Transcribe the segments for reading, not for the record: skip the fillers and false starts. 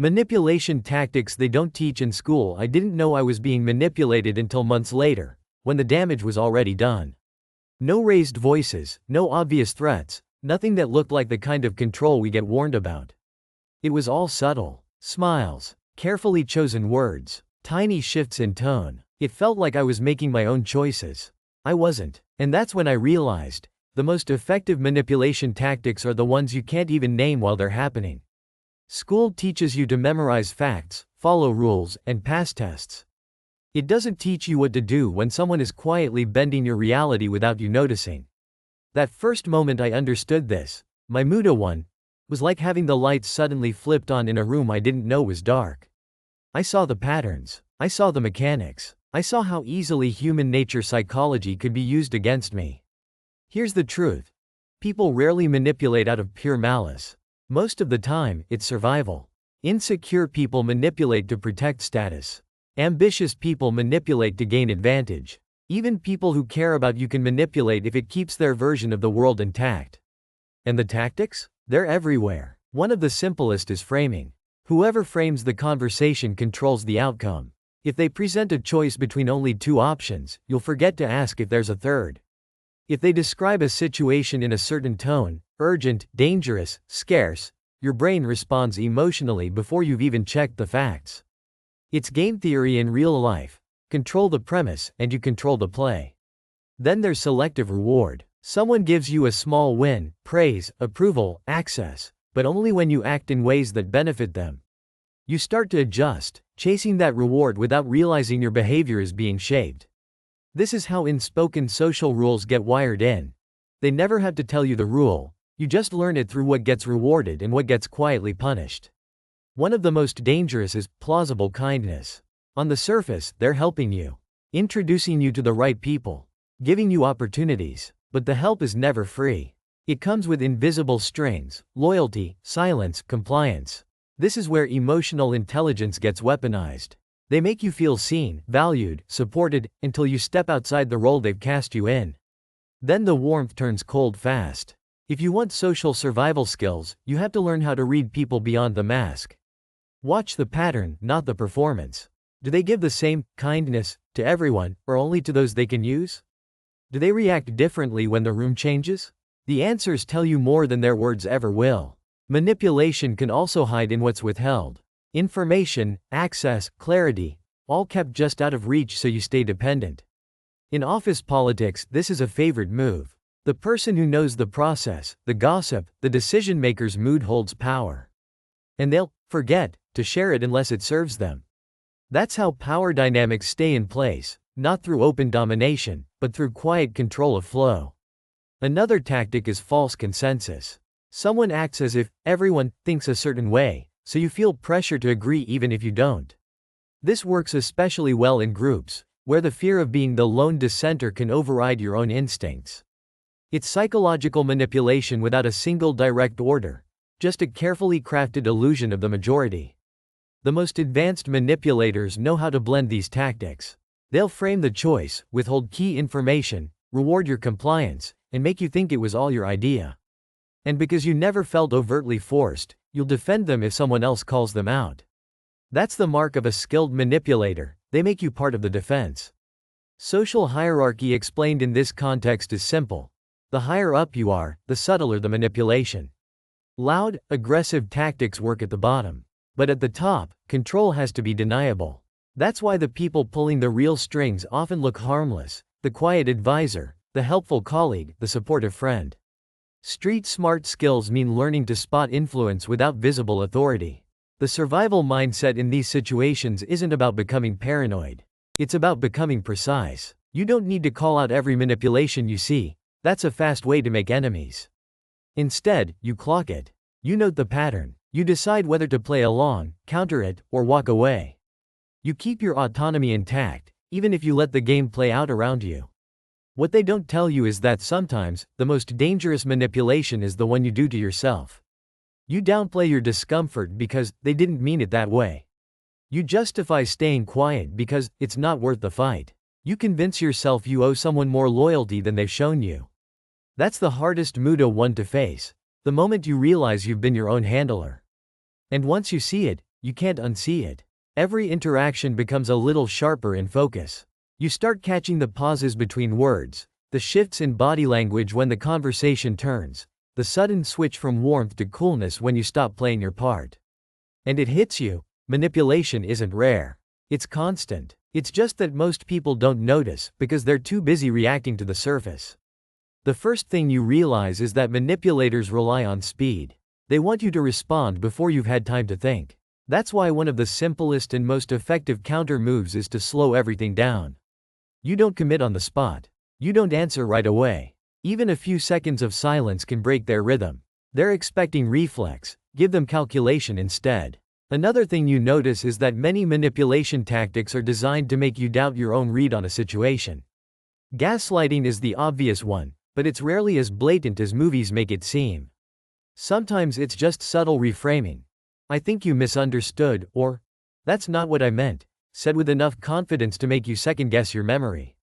Manipulation tactics they don't teach in school. I didn't know I was being manipulated until months later, when the damage was already done. No raised voices, no obvious threats, nothing that looked like the kind of control we get warned about. It was all subtle. Smiles, carefully chosen words, tiny shifts in tone. It felt like I was making my own choices. I wasn't. And that's when I realized, the most effective manipulation tactics are the ones you can't even name while they're happening. School teaches you to memorize facts, follow rules, and pass tests. It doesn't teach you what to do when someone is quietly bending your reality without you noticing. That first moment I understood this, my Muta one, was like having the lights suddenly flipped on in a room I didn't know was dark. I saw the patterns. I saw the mechanics. I saw how easily human nature psychology could be used against me. Here's the truth. People rarely manipulate out of pure malice. Most of the time, it's survival. Insecure people manipulate to protect status. Ambitious people manipulate to gain advantage. Even people who care about you can manipulate if it keeps their version of the world intact. And the tactics? They're everywhere. One of the simplest is framing. Whoever frames the conversation controls the outcome. If they present a choice between only two options, you'll forget to ask if there's a third. If they describe a situation in a certain tone, urgent, dangerous, scarce, your brain responds emotionally before you've even checked the facts. It's game theory in real life. Control the premise, and you control the play. Then there's selective reward. Someone gives you a small win, praise, approval, access, but only when you act in ways that benefit them. You start to adjust, chasing that reward without realizing your behavior is being shaped. This is how unspoken social rules get wired in. They never have to tell you the rule, you just learn it through what gets rewarded and what gets quietly punished. One of the most dangerous is plausible kindness. On the surface, they're helping you, introducing you to the right people, giving you opportunities, but the help is never free. It comes with invisible strings: loyalty, silence, compliance. This is where emotional intelligence gets weaponized. They make you feel seen, valued, supported, until you step outside the role they've cast you in. Then the warmth turns cold fast. If you want social survival skills, you have to learn how to read people beyond the mask. Watch the pattern, not the performance. Do they give the same kindness to everyone, or only to those they can use? Do they react differently when the room changes? The answers tell you more than their words ever will. Manipulation can also hide in what's withheld. Information, access, clarity, all kept just out of reach so you stay dependent. In office politics, this is a favorite move. The person who knows the process, the gossip, the decision-maker's mood holds power. And they'll forget to share it unless it serves them. That's how power dynamics stay in place, not through open domination, but through quiet control of flow. Another tactic is false consensus. Someone acts as if everyone thinks a certain way, so you feel pressure to agree even if you don't. This works especially well in groups, where the fear of being the lone dissenter can override your own instincts. It's psychological manipulation without a single direct order, just a carefully crafted illusion of the majority. The most advanced manipulators know how to blend these tactics. They'll frame the choice, withhold key information, reward your compliance, and make you think it was all your idea. And because you never felt overtly forced, you'll defend them if someone else calls them out. That's the mark of a skilled manipulator. They make you part of the defense. Social hierarchy explained in this context is simple. The higher up you are, the subtler the manipulation. Loud, aggressive tactics work at the bottom. But at the top, control has to be deniable. That's why the people pulling the real strings often look harmless: the quiet advisor, the helpful colleague, the supportive friend. Street-smart skills mean learning to spot influence without visible authority. The survival mindset in these situations isn't about becoming paranoid. It's about becoming precise. You don't need to call out every manipulation you see. That's a fast way to make enemies. Instead, you clock it. You note the pattern. You decide whether to play along, counter it, or walk away. You keep your autonomy intact, even if you let the game play out around you. What they don't tell you is that sometimes, the most dangerous manipulation is the one you do to yourself. You downplay your discomfort because they didn't mean it that way. You justify staying quiet because it's not worth the fight. You convince yourself you owe someone more loyalty than they've shown you. That's the hardest Muta one to face, the moment you realize you've been your own handler. And once you see it, you can't unsee it. Every interaction becomes a little sharper in focus. You start catching the pauses between words, the shifts in body language when the conversation turns, the sudden switch from warmth to coolness when you stop playing your part. And it hits you, manipulation isn't rare. It's constant. It's just that most people don't notice because they're too busy reacting to the surface. The first thing you realize is that manipulators rely on speed. They want you to respond before you've had time to think. That's why one of the simplest and most effective counter moves is to slow everything down. You don't commit on the spot. You don't answer right away. Even a few seconds of silence can break their rhythm. They're expecting reflex. Give them calculation instead. Another thing you notice is that many manipulation tactics are designed to make you doubt your own read on a situation. Gaslighting is the obvious one, but it's rarely as blatant as movies make it seem. Sometimes it's just subtle reframing. I think you misunderstood, or, that's not what I meant, said with enough confidence to make you second-guess your memory.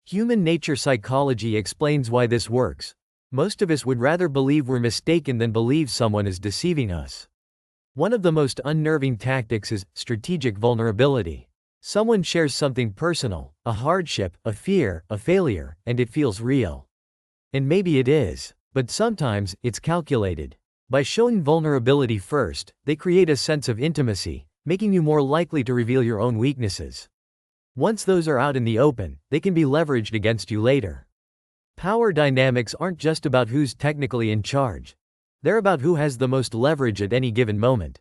Human nature psychology explains why this works. Most of us would rather believe we're mistaken than believe someone is deceiving us. One of the most unnerving tactics is strategic vulnerability. Someone shares something personal, a hardship, a fear, a failure, and it feels real. And maybe it is, but sometimes it's calculated. By showing vulnerability first, they create a sense of intimacy, making you more likely to reveal your own weaknesses. Once those are out in the open, they can be leveraged against you later. Power dynamics aren't just about who's technically in charge. They're about who has the most leverage at any given moment.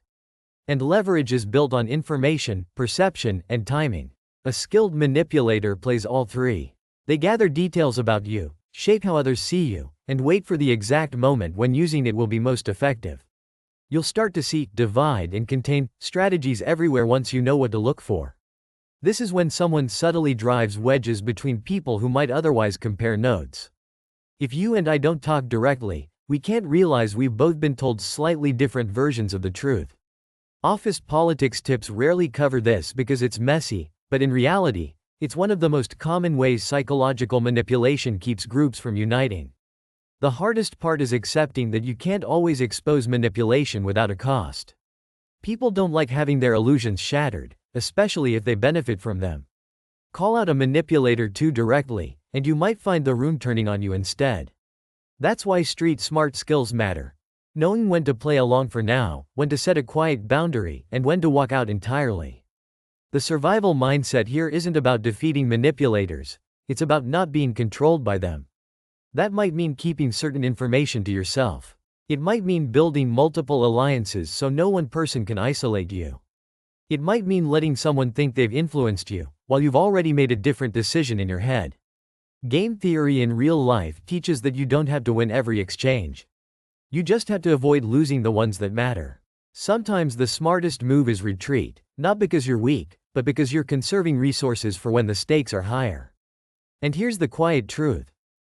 And leverage is built on information, perception, and timing. A skilled manipulator plays all three. They gather details about you, shape how others see you, and wait for the exact moment when using it will be most effective. You'll start to see, divide and contain strategies everywhere once you know what to look for. This is when someone subtly drives wedges between people who might otherwise compare notes. If you and I don't talk directly, we can't realize we've both been told slightly different versions of the truth. Office politics tips rarely cover this because it's messy, but in reality, it's one of the most common ways psychological manipulation keeps groups from uniting. The hardest part is accepting that you can't always expose manipulation without a cost. People don't like having their illusions shattered, especially if they benefit from them. Call out a manipulator too directly, and you might find the room turning on you instead. That's why street smart skills matter. Knowing when to play along for now, when to set a quiet boundary, and when to walk out entirely. The survival mindset here isn't about defeating manipulators, it's about not being controlled by them. That might mean keeping certain information to yourself. It might mean building multiple alliances so no one person can isolate you. It might mean letting someone think they've influenced you, while you've already made a different decision in your head. Game theory in real life teaches that you don't have to win every exchange. You just have to avoid losing the ones that matter. Sometimes the smartest move is retreat, not because you're weak, but because you're conserving resources for when the stakes are higher. And here's the quiet truth.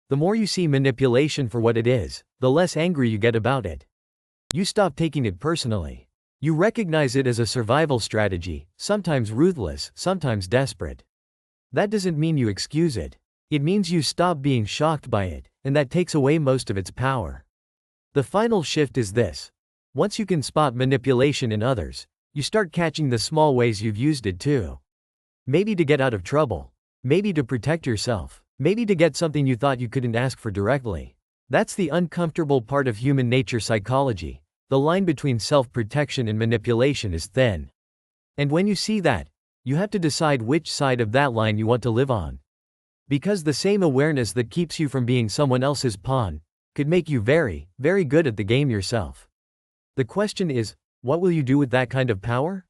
The more you see manipulation for what it is, the less angry you get about it. You stop taking it personally. You recognize it as a survival strategy, sometimes ruthless, sometimes desperate. That doesn't mean you excuse it. It means you stop being shocked by it, and that takes away most of its power. The final shift is this. Once you can spot manipulation in others, you start catching the small ways you've used it too. Maybe to get out of trouble. Maybe to protect yourself. Maybe to get something you thought you couldn't ask for directly. That's the uncomfortable part of human nature psychology. The line between self-protection and manipulation is thin. And when you see that, you have to decide which side of that line you want to live on. Because the same awareness that keeps you from being someone else's pawn could make you very, very good at the game yourself. The question is, what will you do with that kind of power?